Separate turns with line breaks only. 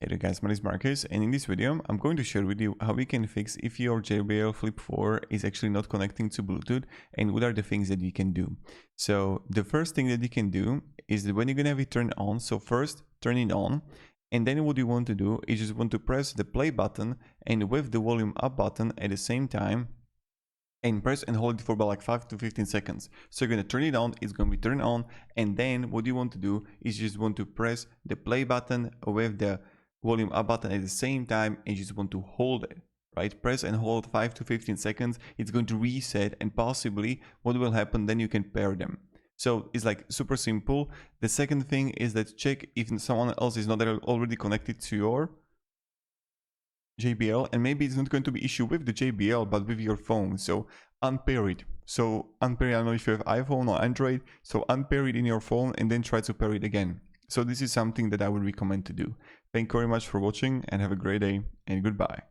Hey there guys, my name is Marcus, and in this video I'm going to share with you how we can fix if your JBL Flip 4 is actually not connecting to Bluetooth and what are the things that you can do. So the first thing that you can do is that when you're gonna have it turned on, so first turn it on, and then what you want to do is just want to press the play button and with the volume up button at the same time, and press and hold it for about like 5 to 15 seconds. So you're going to turn it on, it's going to be turned on, and then what you want to do is just want to press the play button with the volume up button at the same time, and you just want to hold it, right? Press and hold 5 to 15 seconds. It's going to reset, and possibly what will happen, then you can pair them. So it's like super simple. The second thing is that check if someone else is not already connected to your JBL, and maybe it's not going to be issue with the JBL but with your phone. So unpair it. So unpair it, I don't know if you have iPhone or Android, so unpair it in your phone and then try to pair it again. So this is something that I would recommend to do. Thank you very much for watching and have a great day and goodbye.